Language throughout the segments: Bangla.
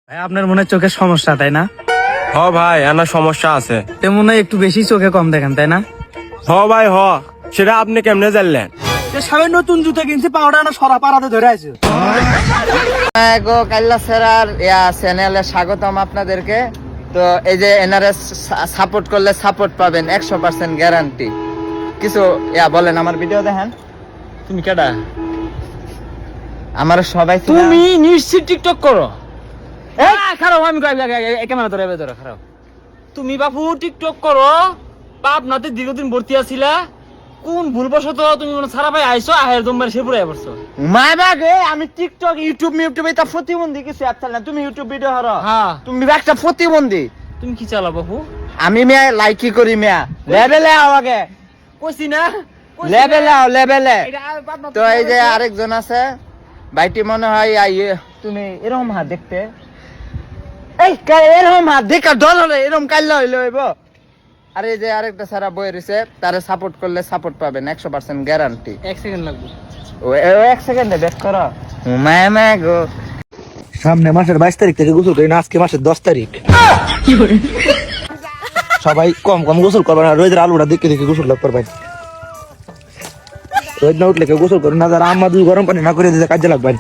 ভাই আপনার মনে হয় চোখের সমস্যা তাই না? হ ভাই আমার সমস্যা আছে। তে মনে হয় একটু বেশি চোখে কম দেখেন তাই না? হ ভাই হ, সেটা আপনি কেমনে জানলেন? সবাই নতুন জুতো কিনছে পাউডার না সরা পাড়াতে ধরে আছে। গো কাল্লা স্যার চ্যানেলে স্বাগতম আপনাদেরকে। তো এই যে এনআরএস সাপোর্ট করলে সাপোর্ট পাবেন 100% গ্যারান্টি। কিছু বলেন, আমার ভিডিও দেখেন। তুমি কেডা? আমার সবাই তুমি নিশ্চিত টিকটক করো? খারাপ, আমি ক্যামেরা ধরে খারাপ। তুমি বাপু টিকটক করো? পাপ নাতে দীর্ঘদিন ভর্তি আছিলা, কোন ভুলবশত তুমি সারা ভাই আইসো আহের দমবার সে পুরাই পড়ছো। মা বাগে আমি টিকটক ইউটিউবে এটা প্রতিবন্ধী কিছু আচ্ছা না। তুমি ইউটিউব ভিডিও হরো, হ্যাঁ তুমি একটা প্রতিবন্ধী। তুমি কি চালা বাপু? আমি মেয়া লাইকি করি মেয়া লেভেলে আগে কইছি না লেভেলে। তো এই যে আরেকজন আছে ভাইটি, মনে হয় তুমি এরকম হাত দেখতে এরকম হাত দেখা দল হলে এরকম কাল্লা হইলে হইব। আর এই যে আরেকটা সারা বই রয়েছে, তারে সাপোর্ট করলে সাপোর্ট পাবেন 100% গ্যারান্টি। 1 সেকেন্ড লাগবে। ও 1 সেকেন্ডে ব্যাক করো। মামা গো, সামনে মাসের 22 তারিখ থেকে গোসল করি না, আজকে মাসের 10 তারিখ। সবাই কম কম গোসল করবে না, রোদের আলুটা দেখে দেখে গোসল করবেন। রোদ না উঠলে কেউ গোসল করে না, যারা আম্মা দুই গরম পানি না করে দিতে কাজে লাগবেন।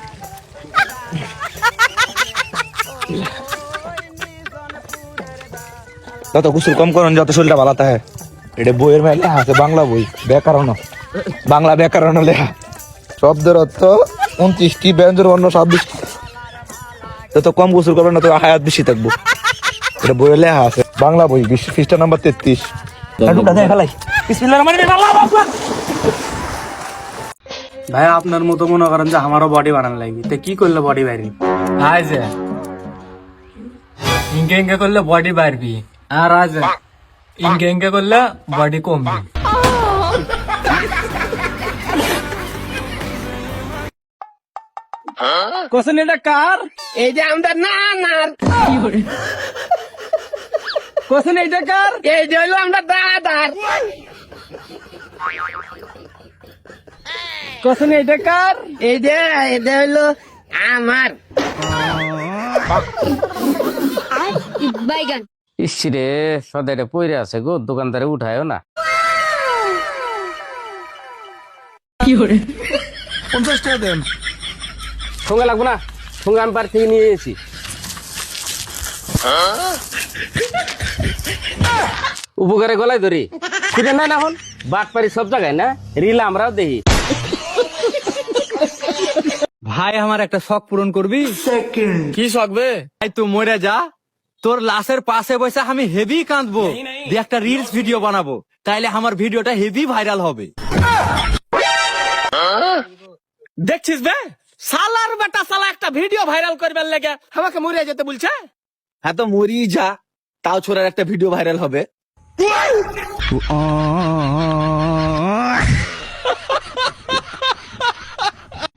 যত গোসল কম করেন যত শরীরটা ভালো থাকে। এটা বইয়ের মেয়ে লেখা আছে, বাংলা বই, ব্যাকরণ, বাংলা ব্যাকরণ লেখা। শব্দের অর্থ 29টি, ব্যঞ্জন বর্ণ 26। যত কম গোসল করবেন না তো হায়াত বেশি থাকবো। এটা বইয়ে লেখা আছে, বাংলা বই, পৃষ্ঠা নাম্বার 33। ভাই আপনার মতো মনে করেন যে আমারও বডি বানানো লাগবে, তো কি করলে বডি বাইরে? আই যে ইনকে করলে বডি বাড়বি, আর আজ ইনকে করলে বডি কমবে। কোশ্চেন এটা কার? এই যে আমাদের নানার। কোশ্চেন এটা কার? এই যে হইলো আমরা দাদার। কোশ্চেন এটা কার? এই যে এটা হইলো আমার। ইসরে সদাইটা পইরে আছে গো, দোকানদারে উঠায়ও না। 50 টাকা দেন। সঙ্গে লাগবো না, সঙ্গে আমি বাড়ি থেকে নিয়ে এসেছি। উপকারে গলায় ধরি শুনে না এখন বাট পারি সব জায়গায় না, রিল আমরাও দেখি। ভাই আমার একটা শখ পূরণ করবি? কি শখবে? ভাই তুই মরে যা, তোর লাশের পাশে বসে আমি হেভি কাঁদবো, দিয়ে একটা রিলস ভিডিও বানাবো, তাইলে আমার ভিডিওটা হেভি ভাইরাল হবে। দেখছিস বে, সালার বেটা সালা একটা ভিডিও ভাইরাল করবার লেগে আমাকে মরিয়া যেতে বলছে। হ্যাঁ তো মরি যা, তাও ছোড়ার একটা ভিডিও ভাইরাল হবে।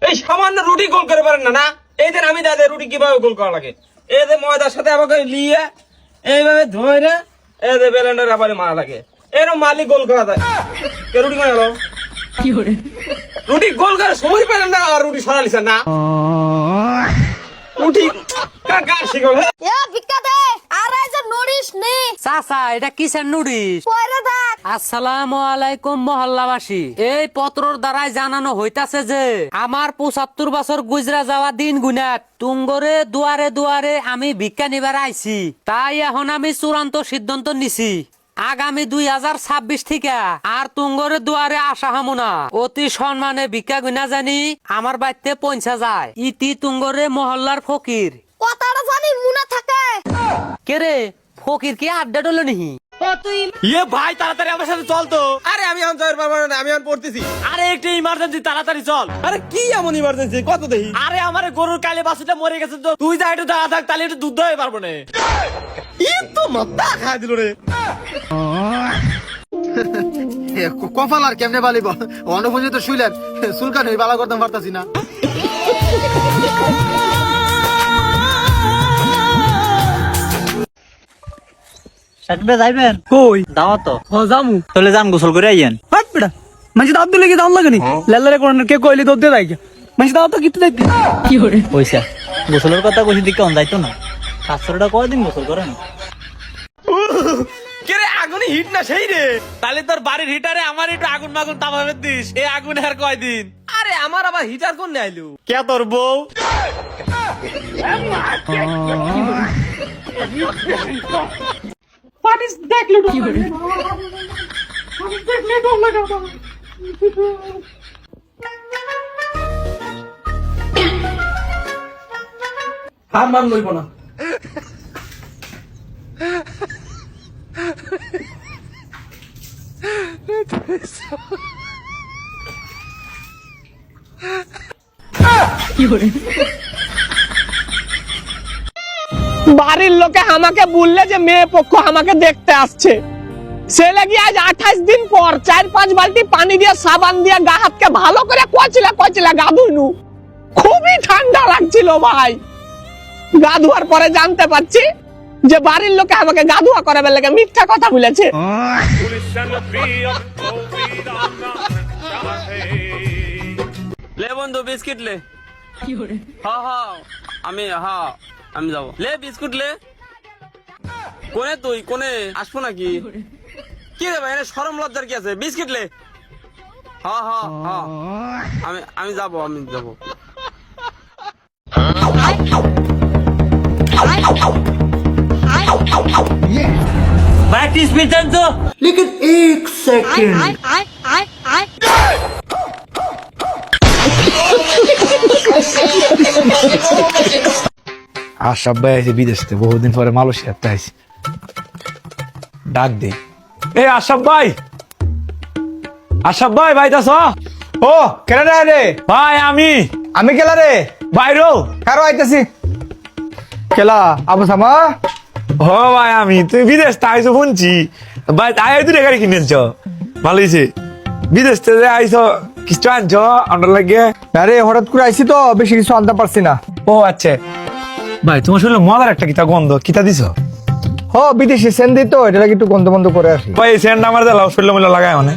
এই সামান্য রুটি গোল করে পারেন না? এই যে আমি দাদা রুটি কিভাবে গোল করা লাগে, এই যে ময়দার সাথে আমাকে লিয়ে এইভাবে ধরে এই যে বেলেন্ডার আবার মারা লাগে, এরকম মালিক গোল করা যায়। কে রুটি করে গেল? রুটি গোল করে সময় পেলেন না, আর রুটি সরালিছেন না। রুটি কার শিখল? চাচা এটা কিসের নুডিস? আসসালামু আলাইকুম মহল্লাবাসী। এই পত্রর দ্বারাই জানানো হইতাছে যে আমার 75 বছর গুজরা যাওয়া দিন গুনাত তুঙ্গরে দুয়ারে দুয়ারে আমি ভিক্ষা নিবার আইছি। তাই এখন আমি চূড়ান্ত সিদ্ধান্ত নিছি, আগামী 2026 থেকে আর তুঙ্গরে দুয়ারে আসা হামু না। অতি সম্মানে ভিক্ষা গুনা জানি আমার বাড়িতে পৌঁছা যায়। ইতি তুঙ্গরে মহল্লার ফকির। কথাটা জানি মনে থাকে। কে রে ফকির কি আড্ডা ডলো নিহি? ইয়ে ভাই তাড়াতাড়ি আমার সাথে চল তো। আরে আমি এখন যাওয়ার পারবো না, আমি এখন পড়তেছি। আরে একটা ইমার্জেন্সি, তাড়াতাড়ি চল। আরে কি এমন ইমার্জেন্সি, কত দেখি? আরে আমার গরুর কালে বাছুরটা মরে গেছে, তো তুই যা একটু দাঁড়া থাক, তাহলে একটু দুধ হয়ে পারবো না। ই তো মাথা খাই দিল রে। কপাল আর কেমনে বালিব, অনুপযুক্ত শুইলেন চুলকান হয়ে বালা করতে পারতাছি না। যাইবেন কই দাওয়াত তো জামু তাহলে যান গোসল করে আইয়েন। হাট বেটা, মানে দাঁত দিলে কি দাম লাগে নি? লেলারে কোন কে কইলি দৌড় দিয়ে যাই, মানে দাঁত তো কিতে দেখবি। পয়সা গোসলের কথা কইছি দিকে অন যাইতো না। শাস্ত্রটা কয়দিন গোসল করেন? কে রে আগুনে হিট না সেই রে? তাহলে তোর বাড়ির হিটারে আমার একটু আগুন মাগুন তামাবে দিস। এই আগুন আর কয়দিন? আরে আমার আবার হিটার কোন আইলু? কে তোর বউ? হার মান লইব না। বাড়ির লোকে আমাকে বললে যে মেয়ে পক্ষ আমাকে দেখতে আসছে, সে লাগি আজ 28 দিন পর 4-5 বালতি পানি দিয়ে সাবান দিয়ে গা হাতকে ভালো করে কচলা গা ধুইনু। খুবই ঠান্ডা লাগছিল ভাই। গা ধোয়ার পরে জানতে পারছি যে বাড়ির লোকে আমাকে গা ধোয়া করাবার লাগে মিথ্যা কথা বলেছে। লে বন্ধু বিস্কিট লে। আমি যাবো। লে বিস্কুট লে। কোনে তুই কোনে আসবো নাকি? কি রে ভাই, শরম লজ্জার কি আছে? বিস্কিট লে। আমি যাবো। ভাই একটু স্পিড দেন তো। আশরাফ ভাই আইছে বিদেশ থেকে, বহুদিন পরে মালয়েশিয়াতে আইছে। ডাক দে। এই আশরাফ ভাই ভাইতাছ? ও কেডা রে? ভাই আমি কেলা রে? বাইরো। কারো আইতাছি। কেলা আবু সামা? হ ভাই তুই বিদেশ আইছো শুনছি। ভাই তাই তুই গাড়ি কিনেছ, ভালো হয়েছে। বিদেশ থেকে আইছো, কিছু আনছ আমার লাগে? আরে হঠাৎ করে আইছি তো, বেশি কিছু আনতে পারছি না। ও আচ্ছা ভাই, তোমার শুনলে মজার একটা কিতা গন্ধ, কিতা দিছ? বিদেশি সেন দিত, এটা লাগে একটু গন্ধ বন্ধ করে আসি। ভাই এই সেন্ট আমার দিলাও, শুনলে মূল্য লাগায় মানে?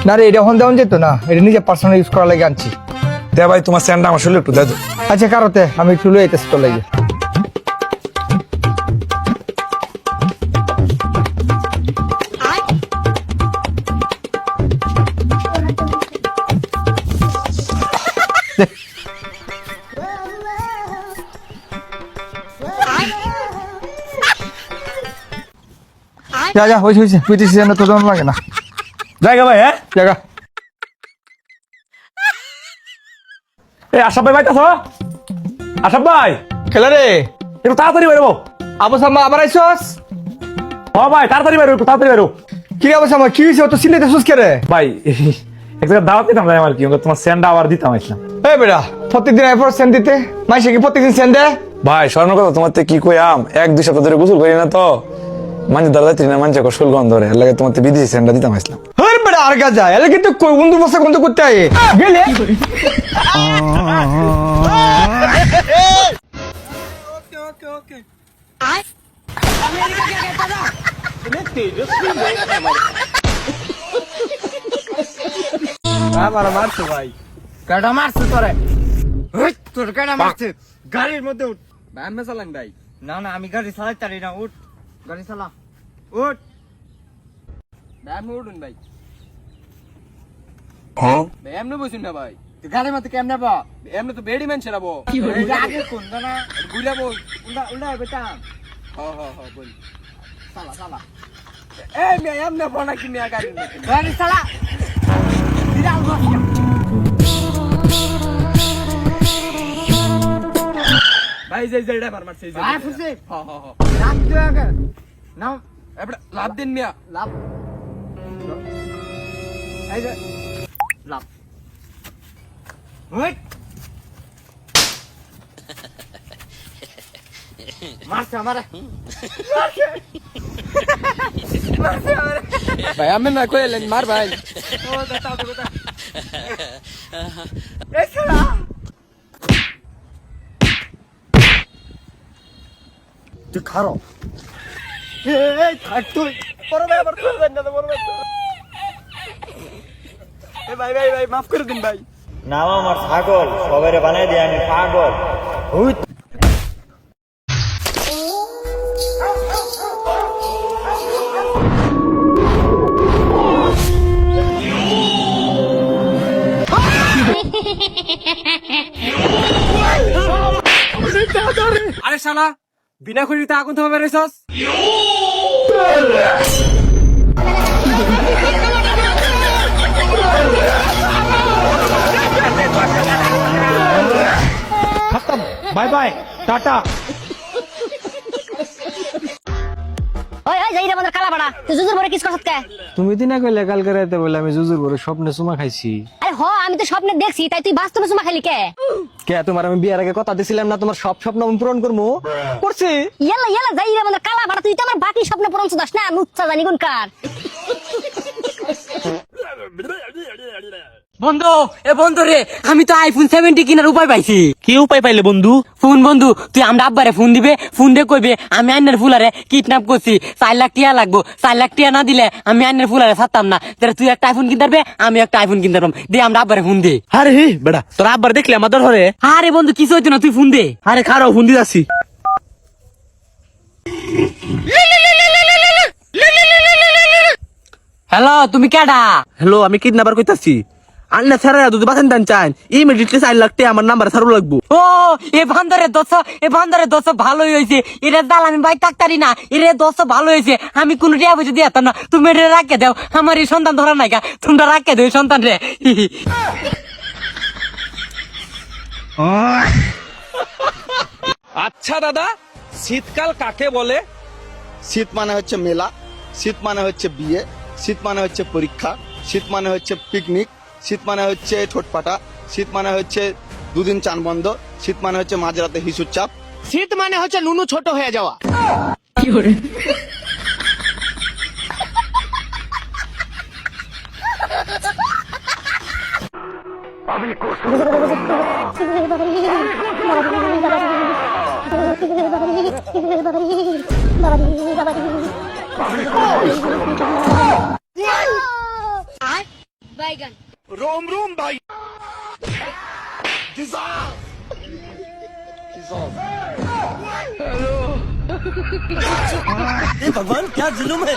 না রে, এটা হন দেওয়া যেত না, এটা নিজে পার্সোনাল ইউজ করা লাগে আনছি। দে ভাই তোমার সেন্ট আমার শুনলে একটু দেয়। আচ্ছা কারোতে আমি একটু লই আইতেছি তোর লাগে। যা হয়েছে বিদেশি সেন তো জন লাগে না। জায়গা ভাই, হ্যাঁ জায়গা। এই আশরাফ ভাই ভাইতাছ? আশরাফ ভাই খেলা রে? একটু তাড়াতাড়ি বেরো। আবু সামা আবার আইছস? ভাই তাড়াতাড়ি বেরো, একটু তাড়াতাড়ি বেরো। কি রে আবু সামা, কি হয়েছে? তো সিলেতে সুস কে রে? ভাই এক জায়গায় দাওয়াত দিতাম যাই আর কি, তোমার সেন্ট আবার দিতাম আসলাম। এই বেড়া, প্রত্যেকদিন এরপর সেন দিতে মাইসে কি প্রত্যেকদিন সেন দেয়? ভাই স্বর্ণ কথা তোমার কি কই 1-2 সপ্তাহ ধরে গোসল করি না তো, মানে দাদা তিন মানে কসুল গন্ধ ধরে, এর লাগে তোমার বিদেশি সেন্টটা দিতাম আসলাম। হর বেড়া আর গা যায়, এলে কিন্তু কই বন্ধু বসে গন্ধ করতে আয় গেলে। আমার মারছে ভাই। কেডা মারছে তোরে? তোর কেডা মারছে? গাড়ির মধ্যে উঠ ভাই। আমি চালান ভাই। না আমি গাড়ি চালাই তারি না। উঠ, গাড়ি চালা। উঠ ভাই, আমি উঠুন ভাই। ভাই এমনি বসুন না ভাই, গাড়ির মধ্যে কেমনে বা? এমনি তো বেড়ি মেনছে রাবো। আগে কোন না ঘুরাবো, উল্টা বেটা। বল চালা। এই মেয়ে এমনি বনা কি মেয়ে গাড়ির মধ্যে? গাড়ি চালা। ভাই যে ড্রাইভার মারছে এই যে। ভাই ফুসে। লাভ দে আগে। নাও এবড়া লাভ দিন মিয়া। লাভ। এই যে লাভ। ওই মারছে আমারে। ভাই আমি না কইলেন মার ভাই। ও দাও তো। এই শালা তুই খারো। এই থাক তুই। বড় ভাই আবার তুই জান না বড় ভাই। এ ভাই মাফ করে দিন ভাই। নাম আমার ছাগল, সবাইরে বানাই দিই আমি পাগল। আরে শালা বিনা খুঁড়িতে আগুন থামা বেরেছস। Bye bye tata. ওই ওই যাই রে বন্ধুর কালা বাড়া, তুই জুজুর বড় কিস করছত কে? তুমি দিনা কইলে কালকে রাতে বলে আমি জুজুর বড় স্বপ্নে চুমা খাইছি। আরে হ, আমি তো স্বপ্নে দেখছি, তাই তুই বাস্তবে চুমা খালি কে? কে তোমার আমি বিয়ার আগে কথা দিছিলাম না তোমার সব স্বপ্ন আমি পূরণ করবো, করছি। ইয়ালা ইয়ালা যাই রে বন্ধুর কালা বাড়া, তুই তো আমার বাকি স্বপ্ন পূরণ করছিস না, লুচ্চা জানি কোন কার। বন্ধু এ বন্ধু রে, আমি তো আইফোন 70 কেনার উপায় পাইছি। কি উপায় পাইলে বন্ধু? ফোন বন্ধু, তুই আমরা আব্বারে ফোন দিবে, ফোন দিয়ে কইবে আমি আইনের ফুলারে কিডন্যাপ করছি, 4 লাখ টাকা লাগবো, 4 লাখ টাকা না দিলে আমি আইনের ফুলারে ছাড়তাম না। তাহলে তুই একটা আইফোন কিনতে পারবে, আমি একটা আইফোন কিনতে পারবো, দিয়ে আমরা আব্বারে ফোন দে। আরে হে বেটা, তোর আব্বার দেখলে আমার ধরে। আরে বন্ধু কিছু হইতো না, তুই ফোন দে। আরে খারাপ ফোন দিয়ে যাচ্ছি। হ্যালো, তুমি কেডা? হ্যালো, আমি কিডন্যাপার কইতাছি। আন্না ছাড়া যদি বাসেন টান চান ইমিডিয়েটলি 4 লাখ টাকা আমার নাম্বার ছাড়ু লাগবো। ও এ ভান্ডারে দোষ ভালোই হয়েছে, এর দাল আমি বাইক থাকতারি না, এর দোষ ভালো হয়েছে, আমি কোনো টিয়া বুঝে দিয়ে না, তুমি এটা রাখে দাও, আমার এই সন্তান ধরা নাই গা, তোমরা রাখে দেও সন্তান রে। আচ্ছা দাদা, শীতকাল কাকে বলে? শীত মানে হচ্ছে মেলা, শীত মানে হচ্ছে বিয়ে, শীত মানে হচ্ছে পরীক্ষা, শীত মানে হচ্ছে পিকনিক, শীত মানে হচ্ছে ঠোঁটপাটা, শীত মানে হচ্ছে দুদিন চান বন্ধ, শীত মানে হচ্ছে মাঝরাতে হিসুর চাপ। শীত মানে হচ্ছে নুনু ছোট হয়ে যাওয়া। বাইগান रोम रोम भाई भगवान क्या जुलुम है।